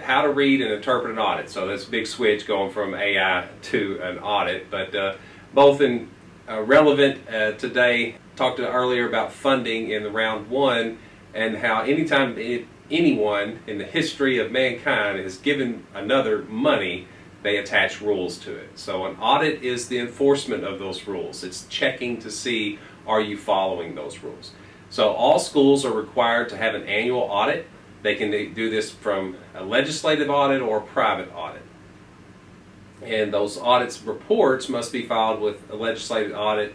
how to read and interpret an audit. So that's a big switch going from AI to an audit, but both in relevant today. Talked earlier about funding in the round one and how anytime anyone in the history of mankind has given another money, they attach rules to it. So an audit is the enforcement of those rules. It's checking to see, are you following those rules? So all schools are required to have an annual audit. They can do this from a legislative audit or a private audit. And those audits reports must be filed with a legislative audit,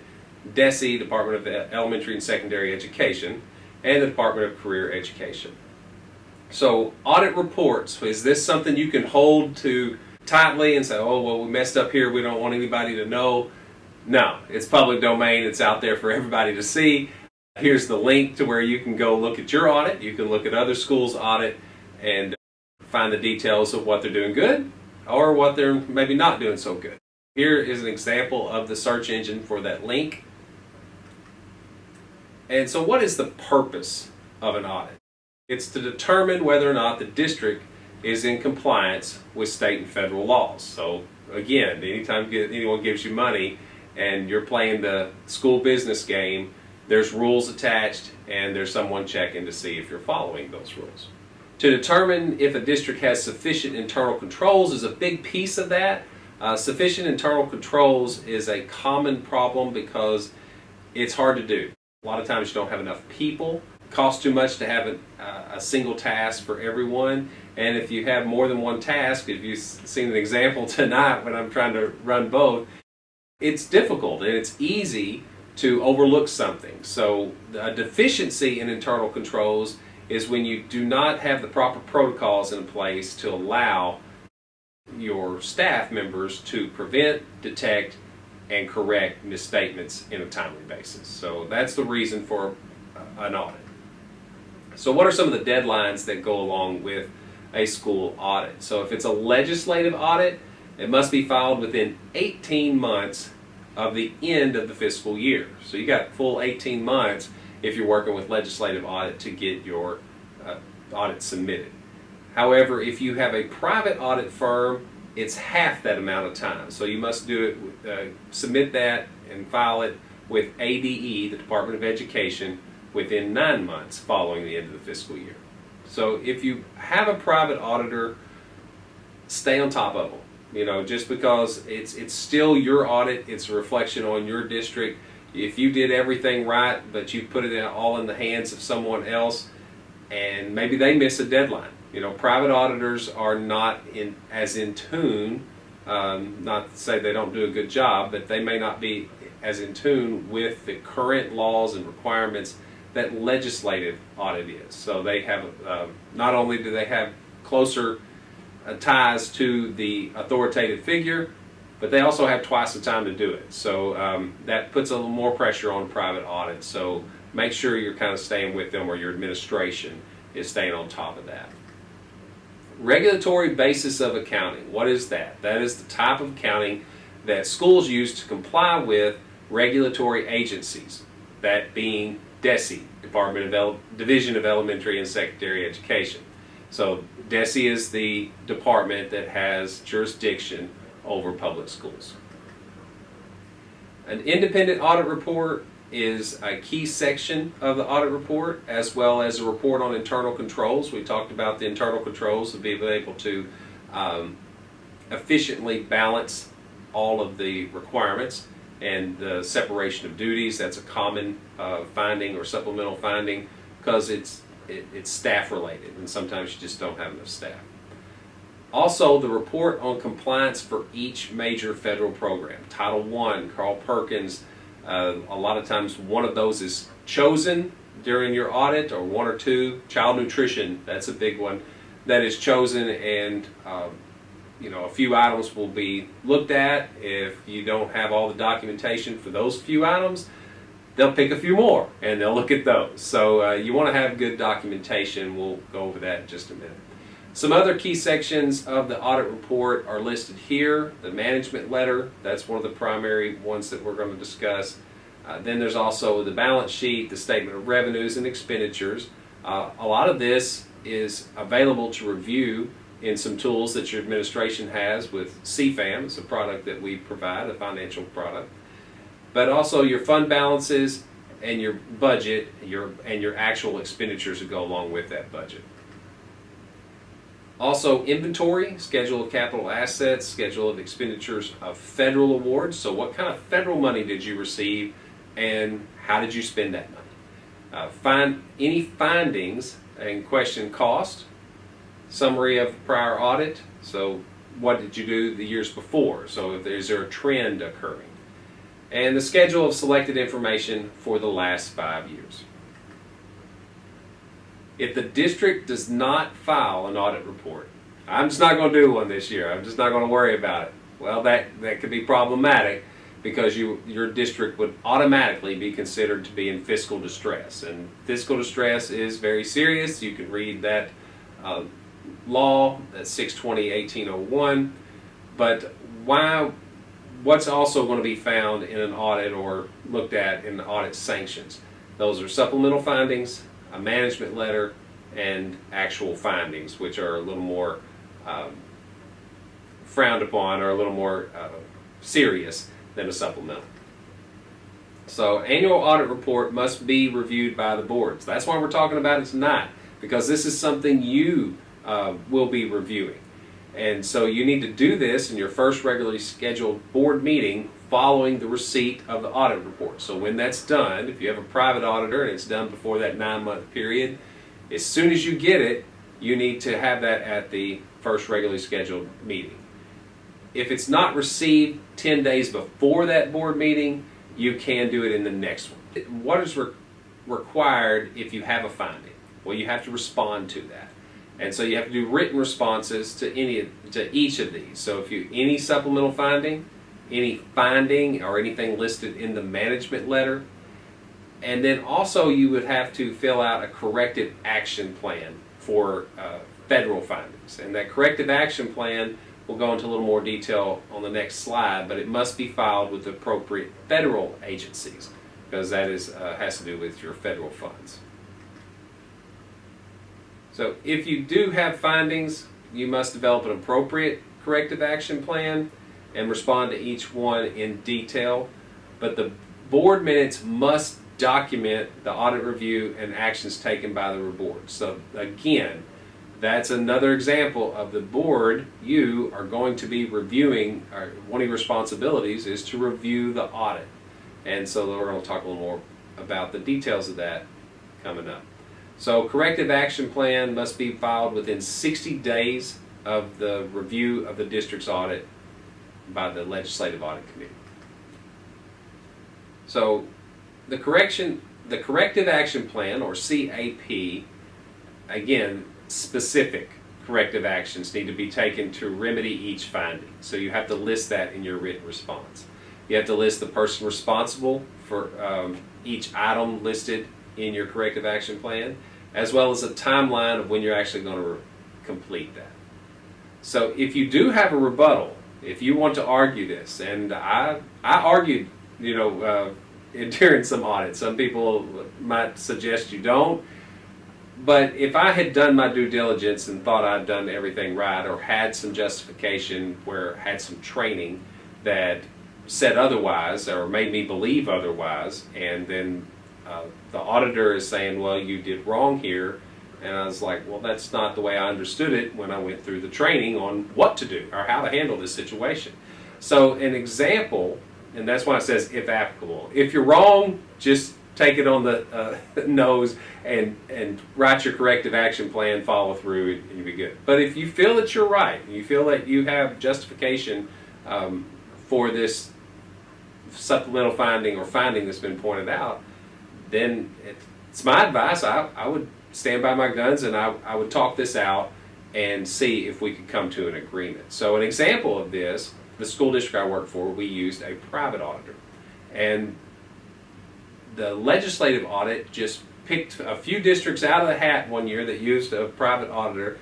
DESE, Department of Elementary and Secondary Education, and the Department of Career Education. So audit reports, is this something you can hold to tightly and say, oh, well, we messed up here, we don't want anybody to know? No, it's public domain, it's out there for everybody to see. Here's the link to where you can go look at your audit, you can look at other schools' audit and find the details of what they're doing good or what they're maybe not doing so good. Here is an example of the search engine for that link. And so what is the purpose of an audit? It's to determine whether or not the district is in compliance with state and federal laws. So again, anytime anyone gives you money and you're playing the school business game, there's rules attached and there's someone checking to see if you're following those rules. To determine if a district has sufficient internal controls is a big piece of that. Sufficient internal controls is a common problem because it's hard to do. A lot of times you don't have enough people. It costs too much to have a single task for everyone. And if you have more than one task, if you've seen an example tonight when I'm trying to run both, it's difficult and it's easy to overlook something. So a deficiency in internal controls is when you do not have the proper protocols in place to allow your staff members to prevent, detect, and correct misstatements in a timely basis. So that's the reason for an audit. So what are some of the deadlines that go along with a school audit? So if it's a legislative audit, it must be filed within 18 months of the end of the fiscal year. So you got full 18 months if you're working with legislative audit to get your audit submitted. However, if you have a private audit firm, it's half that amount of time. So you must do it, submit that and file it with ADE, the Department of Education, within 9 months following the end of the fiscal year. So if you have a private auditor, stay on top of them. You know, just because it's still your audit, it's a reflection on your district. If you did everything right, but you put it all in the hands of someone else, and maybe they miss a deadline. You know, private auditors are not as in tune, not to say they don't do a good job, but they may not be as in tune with the current laws and requirements that legislative audit is. So they have, not only do they have closer ties to the authoritative figure, but they also have twice the time to do it. So that puts a little more pressure on private audit. So make sure you're kind of staying with them, or your administration is staying on top of that. Regulatory basis of accounting. What is that? That is the type of accounting that schools use to comply with regulatory agencies, that being DESE, Division of Elementary and Secondary Education. So DESE is the department that has jurisdiction over public schools. An independent audit report is a key section of the audit report, as well as a report on internal controls. We talked about the internal controls to be able to efficiently balance all of the requirements, and the separation of duties. That's a common finding or supplemental finding, because it's staff related, and sometimes you just don't have enough staff. Also, the report on compliance for each major federal program. Title I, Carl Perkins, a lot of times one of those is chosen during your audit, or one or two. Child nutrition, that's a big one that is chosen, and a few items will be looked at. If you don't have all the documentation for those few items, they'll pick a few more and they'll look at those. So you want to have good documentation. We'll go over that in just a minute. Some other key sections of the audit report are listed here. The management letter, that's one of the primary ones that we're going to discuss. Then there's also the balance sheet, the statement of revenues and expenditures. A lot of this is available to review in some tools that your administration has with CFAM. It's a product that we provide, a financial product. But also your fund balances and your budget, and your actual expenditures that go along with that budget. Also inventory, schedule of capital assets, schedule of expenditures of federal awards. So what kind of federal money did you receive and how did you spend that money? Find any findings and question cost, summary of prior audit. So what did you do the years before? So is there a trend occurring? And the schedule of selected information for the last 5 years. If the district does not file an audit report, I'm just not going to do one this year, I'm just not going to worry about it. Well, that could be problematic because your district would automatically be considered to be in fiscal distress. And fiscal distress is very serious. You can read that law, that's 620/1801. But what's also going to be found in an audit or looked at in the audit sanctions? Those are supplemental findings, a management letter, and actual findings, which are a little more frowned upon or a little more serious than a supplemental. So annual audit report must be reviewed by the boards. That's why we're talking about it tonight, because this is something you will be reviewing. And so you need to do this in your first regularly scheduled board meeting following the receipt of the audit report. So when that's done, if you have a private auditor and it's done before that 9-month period, as soon as you get it, you need to have that at the first regularly scheduled meeting. If it's not received 10 days before that board meeting, you can do it in the next one. What is required if you have a finding? Well, you have to respond to that. And so you have to do written responses to each of these. So if any supplemental finding, any finding or anything listed in the management letter, and then also you would have to fill out a corrective action plan for federal findings. And that corrective action plan will go into a little more detail on the next slide, but it must be filed with the appropriate federal agencies because that has to do with your federal funds. So if you do have findings, you must develop an appropriate corrective action plan and respond to each one in detail. But the board minutes must document the audit review and actions taken by the board. So again, that's another example of the board. You are going to be reviewing, or one of your responsibilities is to review the audit. And so we're going to talk a little more about the details of that coming up. So corrective action plan must be filed within 60 days of the review of the district's audit by the Legislative Audit Committee. So the corrective action plan, or CAP, again, specific corrective actions need to be taken to remedy each finding. So you have to list that in your written response. You have to list the person responsible for each item listed in your corrective action plan, as well as a timeline of when you're actually going to complete that. So if you do have a rebuttal, if you want to argue this, and I argued, during some audits. Some people might suggest you don't, but if I had done my due diligence and thought I'd done everything right, or had some justification where I had some training that said otherwise or made me believe otherwise, and then the auditor is saying, well, you did wrong here, and I was like, well, that's not the way I understood it when I went through the training on what to do or how to handle this situation. So an example, and that's why it says if applicable. If you're wrong, just take it on the nose and write your corrective action plan, follow through, and you'll be good. But if you feel that you're right, and you feel that you have justification for this supplemental finding or finding that's been pointed out, then it's my advice. I would stand by my guns, and I would talk this out and see if we could come to an agreement. So an example of this, the school district I work for, we used a private auditor. And the legislative audit just picked a few districts out of the hat one year that used a private auditor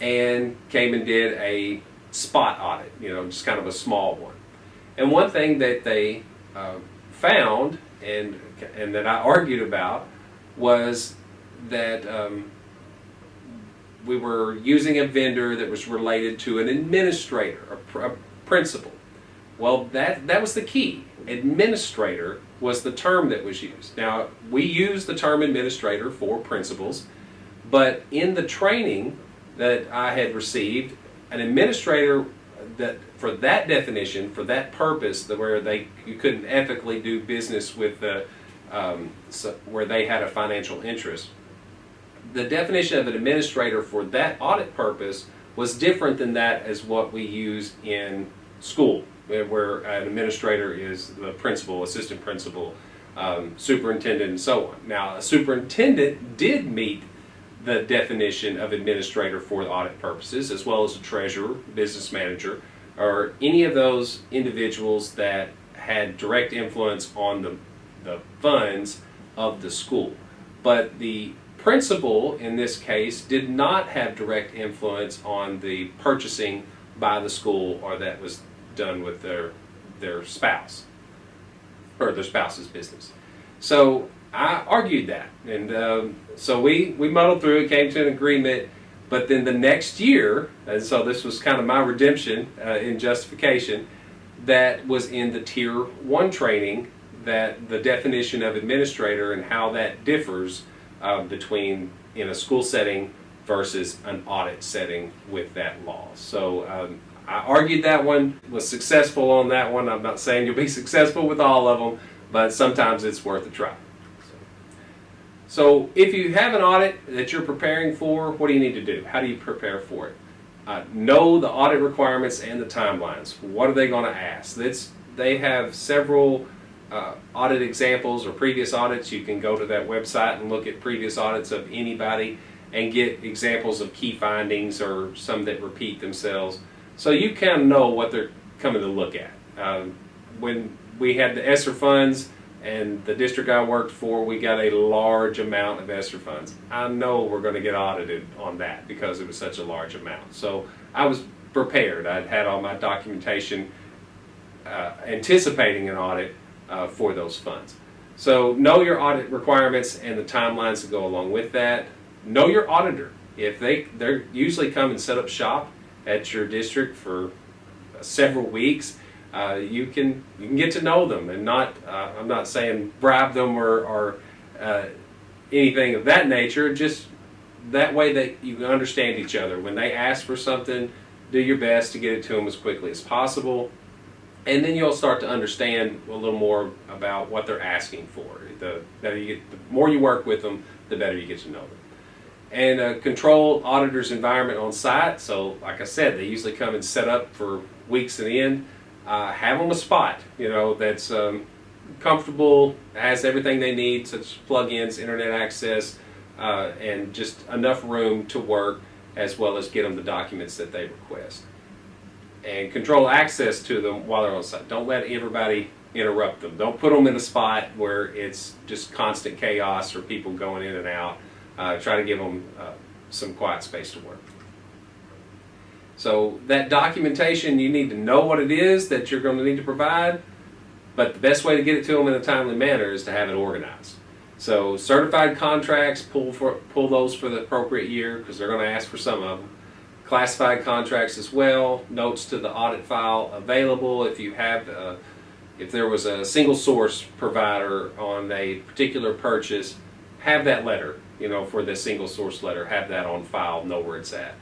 and came and did a spot audit, just kind of a small one. And one thing that they found and that I argued about was that we were using a vendor that was related to an administrator, a principal. Well, that was the key. Administrator was the term that was used. Now, we use the term administrator for principals, but in the training that I had received, an administrator, that for that definition, for that purpose, where you couldn't ethically do business with where they had a financial interest, the definition of an administrator for that audit purpose was different than that as what we use in school, where an administrator is the principal, assistant principal, superintendent, and so on. Now, a superintendent did meet the definition of administrator for the audit purposes, as well as a treasurer, business manager, or any of those individuals that had direct influence on the funds of the school. But the principal, in this case, did not have direct influence on the purchasing by the school, or that was done with their spouse, or their spouse's business. So I argued that, and so we muddled through it, came to an agreement, but then the next year, and so this was kind of my redemption in justification, that was in the Tier 1 training, that the definition of administrator and how that differs between in a school setting versus an audit setting with that law. So I argued that one, was successful on that one. I'm not saying you'll be successful with all of them, but sometimes it's worth a try. So if you have an audit that you're preparing for, what do you need to do? How do you prepare for it? Know the audit requirements and the timelines. What are they going to ask? They have several audit examples or previous audits. You can go to that website and look at previous audits of anybody and get examples of key findings or some that repeat themselves. So you kind of know what they're coming to look at. When we had the ESSER funds, and the district I worked for, we got a large amount of ESSER funds. I know we're going to get audited on that because it was such a large amount. So I was prepared. I'd had all my documentation anticipating an audit for those funds. So know your audit requirements and the timelines that go along with that. Know your auditor. If they usually come and set up shop at your district for several weeks, you can get to know them, and not I'm not saying bribe them or anything of that nature. Just that way that you can understand each other. When they ask for something, do your best to get it to them as quickly as possible, and then you'll start to understand a little more about what they're asking for. The more you work with them, the better you get to know them. And a controlled auditor's environment on site. So, like I said, they usually come and set up for weeks at end. Have them a spot, that's comfortable, has everything they need, such as plug-ins, internet access, and just enough room to work, as well as get them the documents that they request. And control access to them while they're on site. Don't let everybody interrupt them. Don't put them in a spot where it's just constant chaos or people going in and out. Try to give them some quiet space to work. So that documentation, you need to know what it is that you're going to need to provide, but the best way to get it to them in a timely manner is to have it organized. So certified contracts, pull those for the appropriate year, because they're going to ask for some of them. Classified contracts as well, notes to the audit file available. If you have, if there was a single source provider on a particular purchase, have that letter, for the single source letter, have that on file, know where it's at.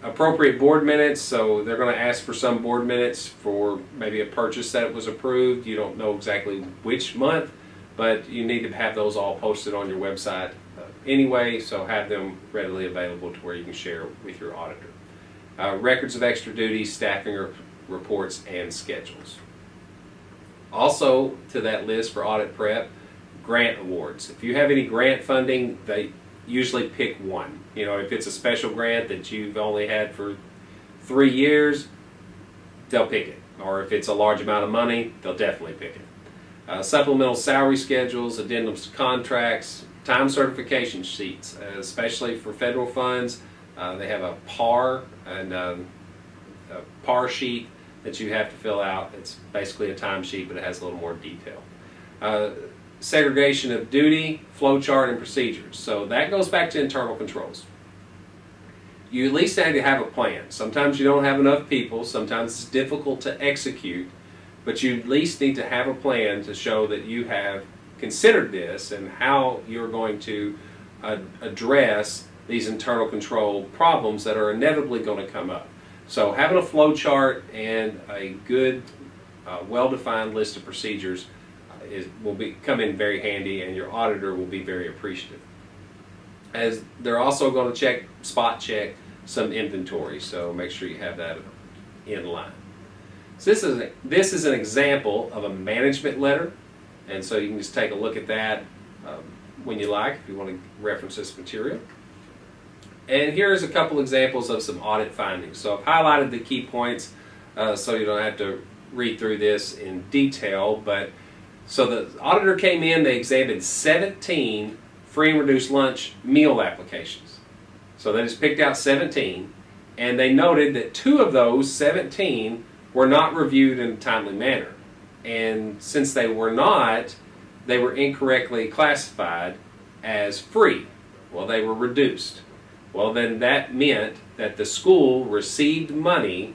Appropriate board minutes, so they're going to ask for some board minutes for maybe a purchase that was approved. You don't know exactly which month, but you need to have those all posted on your website anyway, so have them readily available to where you can share with your auditor. Records of extra duties, staffing reports, and schedules. Also to that list for audit prep, grant awards. If you have any grant funding, they usually pick one. If it's a special grant that you've only had for 3 years, they'll pick it. Or if it's a large amount of money, they'll definitely pick it. Supplemental salary schedules, addendums to contracts, time certification sheets, especially for federal funds. They have a PAR and a PAR sheet that you have to fill out. It's basically a time sheet, but it has a little more detail. Segregation of duty, flow chart, and procedures. So that goes back to internal controls. you at least need to have a plan. Sometimes you don't have enough people, sometimes it's difficult to execute, but you at least need to have a plan to show that you have considered this and how you're going to address these internal control problems that are inevitably going to come up. So having a flow chart and a good, well-defined list of procedures will come in very handy, and your auditor will be very appreciative. As they're also going to spot check some inventory, so make sure you have that in line. So this is an example of a management letter, and so you can just take a look at that when you like, if you want to reference this material. And here's a couple examples of some audit findings. So I've highlighted the key points so you don't have to read through this in detail, but so the auditor came in, they examined 17 free and reduced lunch meal applications. So they just picked out 17, and they noted that 2 of those 17 were not reviewed in a timely manner. And since they were not, they were incorrectly classified as free. Well, they were reduced. Well, then that meant that the school received money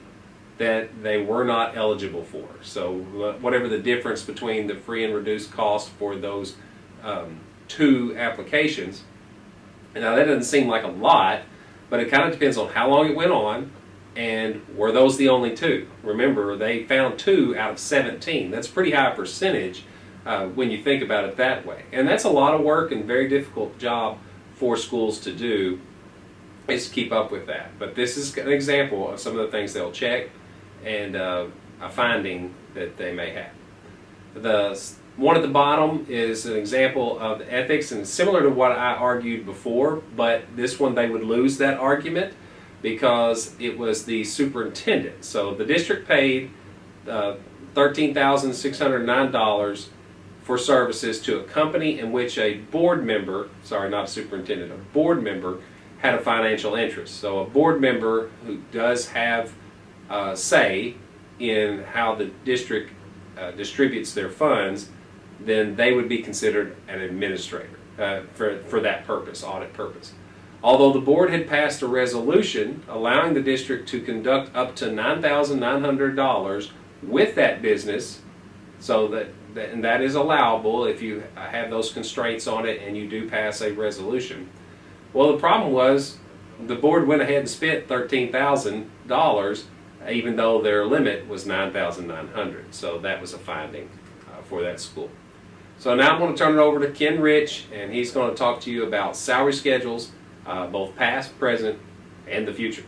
that they were not eligible for. So whatever the difference between the free and reduced cost for those 2 applications, now that doesn't seem like a lot, but it kind of depends on how long it went on and were those the only 2. Remember, they found 2 out of 17. That's a pretty high percentage when you think about it that way. And that's a lot of work and very difficult job for schools to do, is to keep up with that. But this is an example of some of the things they'll check and a finding that they may have. The one at the bottom is an example of ethics, and similar to what I argued before, but this one they would lose that argument because it was the superintendent. So the district paid $13,609 for services to a company in which a board member, sorry, not a superintendent, a board member had a financial interest. So a board member who does have say in how the district distributes their funds, then they would be considered an administrator for that purpose, audit purpose. Although the board had passed a resolution allowing the district to conduct up to $9,900 with that business, so that is allowable if you have those constraints on it and you do pass a resolution. Well, the problem was the board went ahead and spent $13,000 even though their limit was $9,900. So that was a finding for that school. So now I'm going to turn it over to Ken Rich, and he's going to talk to you about salary schedules, both past, present, and the future.